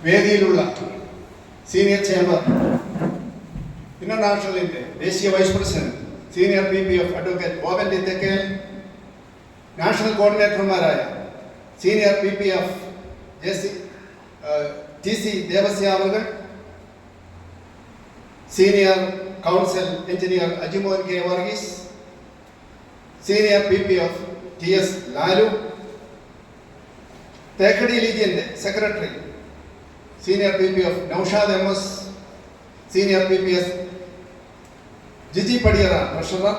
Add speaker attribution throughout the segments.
Speaker 1: വേദിയിലുള്ള senior chamber ഇന്റർനാഷണലിന്റെ ദേശീയ vice president senior PPF advocate Boban T Thekkel, national കോർഡിനേറ്റർമാരായ സീനിയർ PPF TC ദേവസ്യ അവർ, senior council engineer Ajimon K Varghese, senior PPF TS Lalu, Thekkady ലീഗിയന്റെ secretary senior PPF Noushad MS, senior PPS Jiji Padiyara treasurer,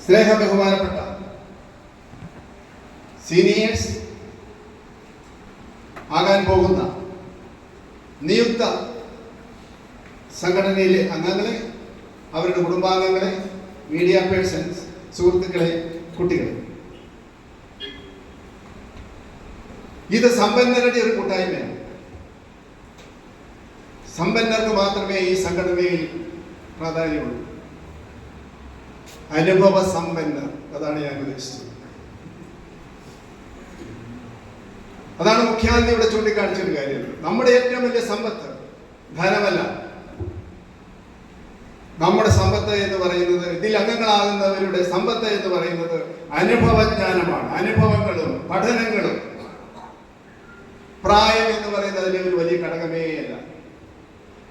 Speaker 1: സ്നേഹ ബഹുമാനപ്പെട്ട seniors, ആകാൻ പോകുന്ന നിയുക്ത സംഘടനയിലെ അംഗങ്ങളെ, അവരുടെ കുടുംബാംഗങ്ങളെ, മീഡിയ പേഴ്സൺസ്, സുഹൃത്തുക്കളെ, കുട്ടികളെ, ഇത് സമ്പന്നരുടെ ഒരു കൂട്ടായ്മയാണ്. സമ്പന്നർക്ക് മാത്രമേ ഈ സംഘടനയിൽ പ്രാധാന്യമുള്ളൂ. അനുഭവ സമ്പന്നർ, അതാണ് ഞാൻ ഉദ്ദേശിച്ചത്. അതാണ് മുഖ്യമന്ത്രി ഇവിടെ ചൂണ്ടിക്കാണിച്ചൊരു കാര്യം. നമ്മുടെ ഏറ്റവും വലിയ സമ്പത്ത് ധനമല്ല. നമ്മുടെ സമ്പത്ത് എന്ന് പറയുന്നത്, ഇതിൽ അംഗങ്ങളാകുന്നവരുടെ സമ്പത്ത് എന്ന് പറയുന്നത് അനുഭവജ്ഞാനമാണ്. അനുഭവങ്ങളും പഠനങ്ങളും. പ്രായം എന്ന് പറയുന്നത് അതിലെ ഒരു വലിയ ഘടകമേ അല്ല.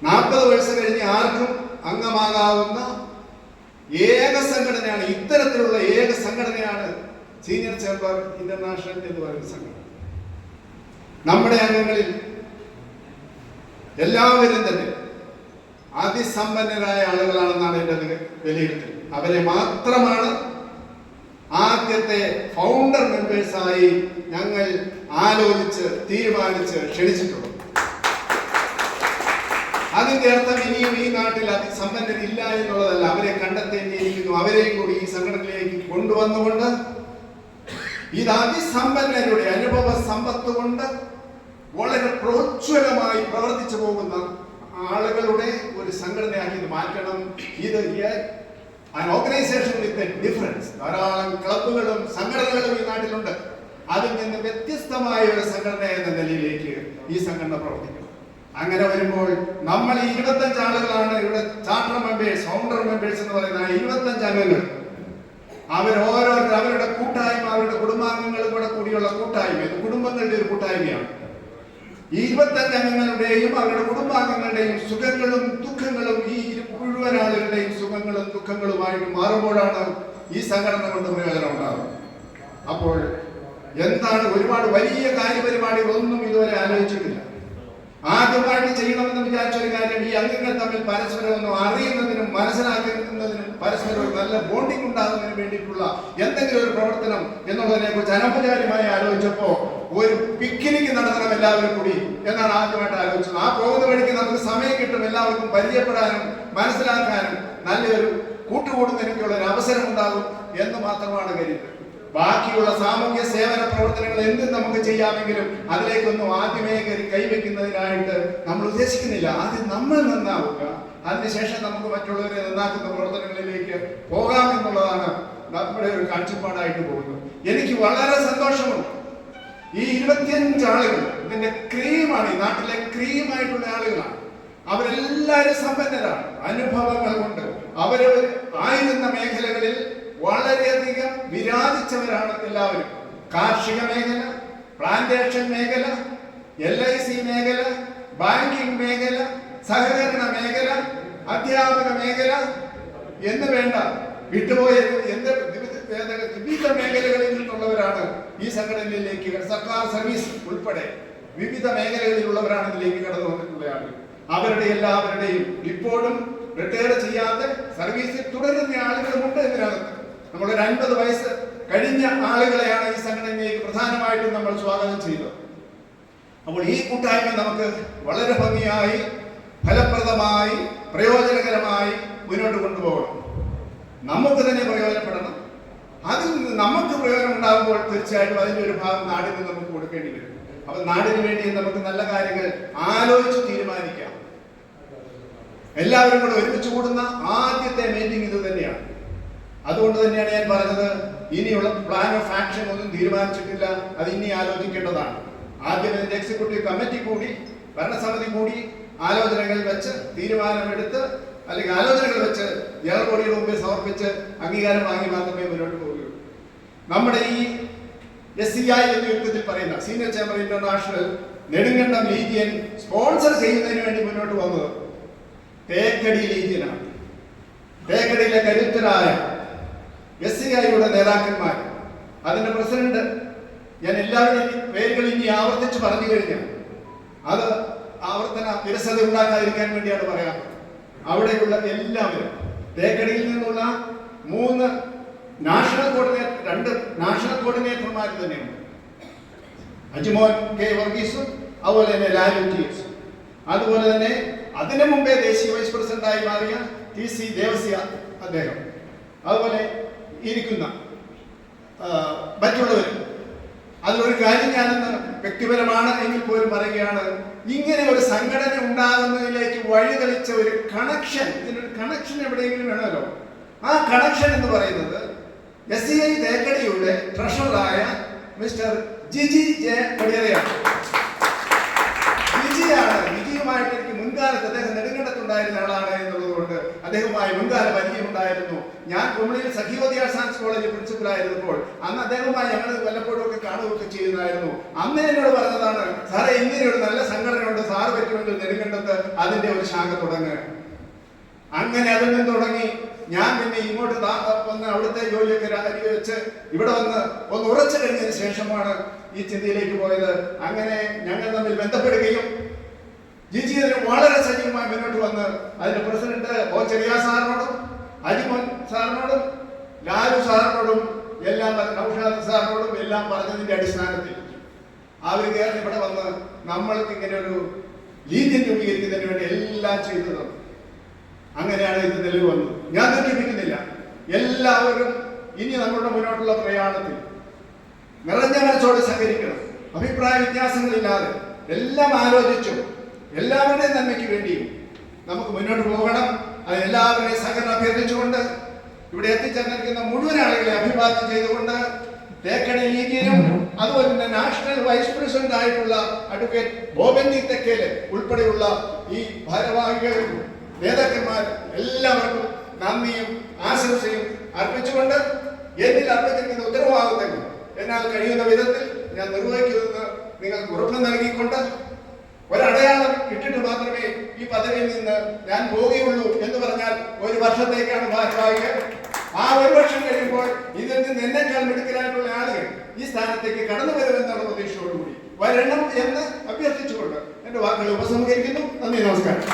Speaker 1: 40 വയസ്സ് കഴിഞ്ഞ് ആർക്കും അംഗമാകാവുന്ന ഏക സംഘടനയാണ്, ഇത്തരത്തിലുള്ള ഏക സംഘടനയാണ് സീനിയർ ചേംബർ ഇന്റർനാഷണൽ എന്ന് പറയുന്ന സംഘടന. നമ്മുടെ അംഗങ്ങളിൽ എല്ലാവരും തന്നെ അതിസമ്പന്നരായ ആളുകളാണെന്നാണ് എൻ്റെ വിലയിരുത്തൽ. അവരെ മാത്രമാണ് ആദ്യത്തെ ഫൗണ്ടർ മെമ്പേഴ്സായി ഞങ്ങൾ ആലോചിച്ച് തീരുമാനിച്ച് ക്ഷണിച്ചിട്ടുള്ളത്. അതിന്റെ അർത്ഥം ഇനിയും ഈ നാട്ടിൽ അതിസമ്പന്നരില്ല എന്നുള്ളതല്ല. അവരെ കണ്ടെത്തേണ്ടിയിരിക്കുന്നു. അവരെയും കൂടി ഈ സംഘടനയിലേക്ക് കൊണ്ടുവന്നുകൊണ്ട് ഇത് അതിസമ്പന്നരുടെ അനുഭവ സമ്പത്ത് കൊണ്ട് വളരെ പ്രോജ്വലമായി പ്രവർത്തിച്ചു പോകുന്ന ആളുകളുടെ ഒരു സംഘടനയാക്കി ഇത് മാറ്റണം. ഇത് ഓർഗനൈസേഷൻ വിത്ത് എ ഡിഫറൻസ്. ധാരാളം ക്ലബുകളും സംഘടനകളും ഈ നാട്ടിലുണ്ട്. അതിൽ നിന്ന് വ്യത്യസ്തമായ ഒരു സംഘടന എന്ന നിലയിലേക്ക് ഈ സംഘടന പ്രവർത്തിക്കണം. അങ്ങനെ വരുമ്പോൾ നമ്മൾ ഈ 25 ആളുകളാണ് ഇവിടെ ചാർട്ടർ മെമ്പേഴ്സ്, ഫൗണ്ടർ മെമ്പേഴ്സ് എന്ന് പറയുന്ന 25 അംഗങ്ങൾ. അവരോരോരുത്തർ അവരുടെ കൂട്ടായ്മ, അവരുടെ കുടുംബാംഗങ്ങളും കൂടെ കൂടിയുള്ള കൂട്ടായ്മ, ഇത് കുടുംബങ്ങളുടെ ഒരു കൂട്ടായ്മയാണ്. ഈ 25 അംഗങ്ങളുടെയും അവരുടെ കുടുംബാംഗങ്ങളുടെയും സുഖങ്ങളും ദുഃഖങ്ങളും ഈ മുഴുവൻ ആളുകളുടെയും സുഖങ്ങളും ദുഃഖങ്ങളുമായിട്ട് മാറുമ്പോഴാണ് ഈ സംഘടന കൊണ്ട് പ്രയോജനം ഉണ്ടാകുന്നത്. അപ്പോൾ എന്താണ്, ഒരുപാട് വലിയ കാര്യപരിപാടികളൊന്നും ഇതുവരെ ആലോചിച്ചിട്ടില്ല. ആദ്യമായിട്ട് ചെയ്യണമെന്ന് വിചാരിച്ച ഒരു കാര്യം, ഈ അംഗങ്ങൾ തമ്മിൽ പരസ്പരം ഒന്ന് അറിയുന്നതിനും മനസ്സിലാക്കുന്നതിനും പരസ്പരം ഒരു നല്ല ബോണ്ടിങ് ഉണ്ടാകുന്നതിന് വേണ്ടിയിട്ടുള്ള എന്തെങ്കിലും ഒരു പ്രവർത്തനം എന്നുള്ളതിനെ കുറിച്ച് അനൗപചാരികമായി ആലോചിച്ചപ്പോ ഒരു പിക്നിക് നടത്തണം എല്ലാവരും കൂടി എന്നാണ് ആദ്യമായിട്ട് ആലോചിച്ചത്. ആ പോകുന്ന വഴിക്ക് നമുക്ക് സമയം കിട്ടും, എല്ലാവർക്കും പരിചയപ്പെടാനും മനസ്സിലാക്കാനും നല്ലൊരു കൂട്ടുകൂടുന്നതിനൊക്കെയുള്ള ഒരു അവസരം ഉണ്ടാകും എന്ന് മാത്രമാണ് കരുതുന്നത്. ബാക്കിയുള്ള സാമൂഹ്യ സേവന പ്രവർത്തനങ്ങൾ എന്തും നമുക്ക് ചെയ്യാമെങ്കിലും അതിലേക്കൊന്നും ആദ്യമേ കൈവയ്ക്കുന്നതിനായിട്ട് നമ്മൾ ഉദ്ദേശിക്കുന്നില്ല. ആദ്യം നമ്മൾ നന്നാവുക, അതിനുശേഷം നമുക്ക് മറ്റുള്ളവരെ നന്നാക്കുന്ന പ്രവർത്തനങ്ങളിലേക്ക് പോകാം എന്നുള്ളതാണ് നമ്മുടെ ഒരു കാഴ്ചപ്പാടായിട്ട് പോകുന്നത്. എനിക്ക് വളരെ സന്തോഷമുണ്ട്. ഈ 25 ആളുകൾ ഇതിന്റെ ക്രീമാണ്, ഈ നാട്ടിലെ ക്രീമായിട്ടുള്ള ആളുകളാണ്. അവരെല്ലാവരും സമ്പന്നരാണ്. അനുഭവങ്ങൾ കൊണ്ട് അവര് ആയിരുന്ന മേഖലകളിൽ വളരെയധികം വിരാജിച്ചവരാണ് എല്ലാവരും. കാർഷിക മേഖല, പ്ലാന്റേഷൻ മേഖല, LIC മേഖല, ബാങ്കിംഗ് മേഖല, സഹകരണ മേഖല, അധ്യാപക മേഖല എന്ന് വേണ്ട വിട്ടുപോയ വിവിധ മേഖലകളിൽ നിന്നുള്ളവരാണ് ഈ സംഘടനയിലേക്ക്, സർക്കാർ സർവീസ് ഉൾപ്പെടെ വിവിധ മേഖലകളിലുള്ളവരാണ് ഇതിലേക്ക് കടന്നു വന്നിട്ടുള്ള ആളുകൾ. അവരുടെ എല്ലാവരുടെയും ഇപ്പോഴും റിട്ടയർ ചെയ്യാതെ സർവീസിൽ തുടരുന്ന ആളുകളുമുണ്ട് ഇതിനകത്ത്. നമ്മളൊരു 50 വയസ്സ് കഴിഞ്ഞ ആളുകളെയാണ് ഈ സംഘടനയിലേക്ക് പ്രധാനമായിട്ടും നമ്മൾ സ്വാഗതം ചെയ്തത്. അപ്പോൾ ഈ കൂട്ടായ്മ നമുക്ക് വളരെ ഭംഗിയായി, ഫലപ്രദമായി, പ്രയോജനകരമായി മുന്നോട്ട് കൊണ്ടുപോകണം. നമുക്ക് തന്നെ പ്രയോജനപ്പെടണം. അതിൽ നിന്ന് നമുക്ക് പ്രയോജനം ഉണ്ടാകുമ്പോൾ തീർച്ചയായിട്ടും അതിൻ്റെ ഒരു ഭാഗം നാടിന് നമുക്ക് കൊടുക്കേണ്ടി വരും. അപ്പൊ നാടിന് വേണ്ടി നമുക്ക് നല്ല കാര്യങ്ങൾ ആലോചിച്ച് തീരുമാനിക്കാം. എല്ലാവരും കൂടെ ഒരുമിച്ച് കൂടുന്ന ആദ്യത്തെ മീറ്റിംഗ് ഇത് തന്നെയാണ്. അതുകൊണ്ട് തന്നെയാണ് ഞാൻ പറഞ്ഞത്, ഇനിയുള്ള പ്ലാൻ ഓഫ് ആക്ഷൻ ഒന്നും തീരുമാനിച്ചിട്ടില്ല. അത് ഇനി ആലോചിക്കേണ്ടതാണ്. ആദ്യം ഇതിന്റെ എക്സിക്യൂട്ടീവ് കമ്മിറ്റി കൂടി, ഭരണസമിതി കൂടി ആലോചനകൾ വെച്ച് തീരുമാനമെടുത്ത്, അല്ലെങ്കിൽ ആലോചനകൾ വെച്ച് ജനറൽ ബോഡിയുടെ മുമ്പിൽ സമർപ്പിച്ച് അംഗീകാരം വാങ്ങി മാത്രമേ മുന്നോട്ട് പോവുകയുള്ളൂ. നമ്മുടെ ഈ SCI എന്ന യുദ്ധത്തിൽ പറയുന്ന senior chamber international Nedumkandam legion sponsor ചെയ്യുന്നതിന് വേണ്ടി മുന്നോട്ട് വന്നത് തേക്കടി ലീജിയനാണ്. തേക്കടിയിലെ കരുത്തരായ SCIയുടെ നേതാക്കന്മാർ, അതിന്റെ പ്രസിഡന്റ്, ഞാൻ എല്ലാവരുടെയും പേരുകൾ ഇനി ആവർത്തിച്ച് പറഞ്ഞു കഴിഞ്ഞാൽ അത് ആവർത്തന വിരസത ഉണ്ടാക്കാതിരിക്കാൻ വേണ്ടിയാണ് പറയാറ്. അവിടെയുള്ള എല്ലാവരും, തേക്കടിയിൽ നിന്നുള്ള 3 നാഷണൽ കോർഡിനേറ്റർ, 2 നാഷണൽ കോർഡിനേറ്റർമാർ തന്നെയുണ്ട്. അജ്മോൻ കെ വർഗീസും അതുപോലെ തന്നെ ലാലു TS, അതുപോലെ തന്നെ അതിനു മുമ്പേ ദേശീയ വൈസ് പ്രസിഡന്റായി മാറിയ TC ദേവസ്യ അദ്ദേഹം, അതുപോലെ ഇരിക്കുന്ന മറ്റുള്ളവരും. അതിലൊരു കാര്യം ഞാനെന്ന് വ്യക്തിപരമാണ് എങ്കിൽ പോലും പറയുകയാണ്, ഇങ്ങനെ ഒരു സംഘടന ഉണ്ടാകുന്നതിലേക്ക് വഴിതെളിച്ച ഒരു കണക്ഷൻ, ഇതിനൊരു കണക്ഷൻ എവിടെയെങ്കിലും വേണമല്ലോ. ആ കണക്ഷൻ എന്ന് പറയുന്നത് SCI തേക്കടിയുടെ ട്രഷററായ മിസ്റ്റർ ജിജി ജെ കൊടിയറയാണ്. വിജിയുമായിട്ട് എനിക്ക് മുൻകാലത്ത്, അദ്ദേഹം നെടുങ്കണ്ടത്തുണ്ടായിരുന്ന ആളാണ് എന്നുള്ളത് കൊണ്ട് അദ്ദേഹവുമായി മുൻകാല പരിചയമുണ്ടായിരുന്നു. ഞാൻ കുമളിയിൽ സഖീവതി ആർട്സ് കോളേജ് പ്രിൻസിപ്പലായിരുന്നപ്പോൾ അന്ന് അദ്ദേഹവുമായി ഞങ്ങൾ വല്ലപ്പോഴും ഒക്കെ കാണുകയൊക്കെ ചെയ്യുന്നതായിരുന്നു. അന്ന് എന്നോട് പറഞ്ഞതാണ്, സാറേ ഇങ്ങനെയൊരു നല്ല സംഘടനയുണ്ട്, സാറ് പറ്റുമെങ്കിൽ നെടുങ്കണ്ടത്ത് അതിന്റെ ഒരു ശാഖ തുടങ്ങുക. അങ്ങനെ അതിൽ നിന്ന് തുടങ്ങി ഞാൻ പിന്നെ ഇങ്ങോട്ട് വന്ന് അവിടുത്തെ ജോലിയൊക്കെ വെച്ച് ഇവിടെ വന്ന് ഒന്ന് ഉറച്ചു കഴിഞ്ഞതിന് ശേഷമാണ് ഈ ചിന്തയിലേക്ക് പോയത്. അങ്ങനെ ഞങ്ങൾ തമ്മിൽ ബന്ധപ്പെടുകയും ജിജി അതിന് വളരെ സജീവമായി മുന്നോട്ട് വന്ന് അതിന്റെ പ്രസിഡന്റ് ചെറിയ സാറിനോടും അജിമോൻ സാറിനോടും ലാലു സാറിനോടും എല്ലാം, നൗഷാദ് സാറിനോടും എല്ലാം പറഞ്ഞതിന്റെ അടിസ്ഥാനത്തിൽ അവർ കയറി ഇവിടെ വന്ന് നമ്മൾക്ക് ഇങ്ങനെ ഒരു ലീജിയൻ രൂപീകരിക്കുന്നതിന് വേണ്ടി എല്ലാം ചെയ്തത്. അങ്ങനെയാണ് ഇത് നിലവിൽ വന്നത്. ഞാൻ തെറ്റിപ്പിക്കുന്നില്ല. എല്ലാവരും ഇനി നമ്മളുടെ മുന്നോട്ടുള്ള പ്രയാണത്തിൽ നിറഞ്ഞ മനസ്സോടെ സഹകരിക്കണം. അഭിപ്രായ വ്യത്യാസങ്ങളില്ലാതെ എല്ലാം ആലോചിച്ചു എല്ലാവരുടെയും നന്മയ്ക്ക് വേണ്ടിയും നമുക്ക് മുന്നോട്ട് പോകണം. അത് എല്ലാവരുടെയും സഹകരണം അഭ്യർത്ഥിച്ചുകൊണ്ട് ഇവിടെ എത്തിച്ചേർന്നിരിക്കുന്ന മുഴുവൻ ആളുകളെ അഭിവാദ്യം ചെയ്തുകൊണ്ട് തേക്കടി ലീഗിനും അതുപോലെ തന്നെ നാഷണൽ വൈസ് പ്രസിഡന്റ് ആയിട്ടുള്ള അഡ്വക്കേറ്റ് ബോബന്നി തെക്കേല് ഉൾപ്പെടെയുള്ള ഈ ഭാരവാഹികൾ, നേതാക്കന്മാർ എല്ലാവർക്കും നന്ദിയും ആശംസയും അർപ്പിച്ചുകൊണ്ട് എന്നിൽ അർപ്പിച്ചിരിക്കുന്ന ഉത്തരവാദിത്തങ്ങൾ എന്നാൽ കഴിയുന്ന വിധത്തിൽ ഞാൻ നിർവഹിക്കുമെന്ന് നിങ്ങൾക്ക് ഉറപ്പ് നൽകിക്കൊണ്ട് ഒരടയാളം ഇട്ടിട്ട് മാത്രമേ ഈ പദവിയിൽ നിന്ന് ഞാൻ പോവുകയുള്ളൂ എന്ന് പറഞ്ഞാൽ 1 വർഷത്തേക്കാണ് ഭാരവാഹികൾ. ആ 1 വർഷം കഴിയുമ്പോൾ ഇതിൽ നിന്ന് എന്നെക്കാൾ മിടുക്കരായിട്ടുള്ള ആളുകൾ ഈ സ്ഥാനത്തേക്ക് കടന്നു വരുമെന്നുള്ള പ്രതീക്ഷയോടുകൂടി വരണം എന്ന് അഭ്യർത്ഥിച്ചുകൊണ്ട് എന്റെ വാക്കുകൾ ഉപസംഹരിക്കുന്നു. നന്ദി, നമസ്കാരം.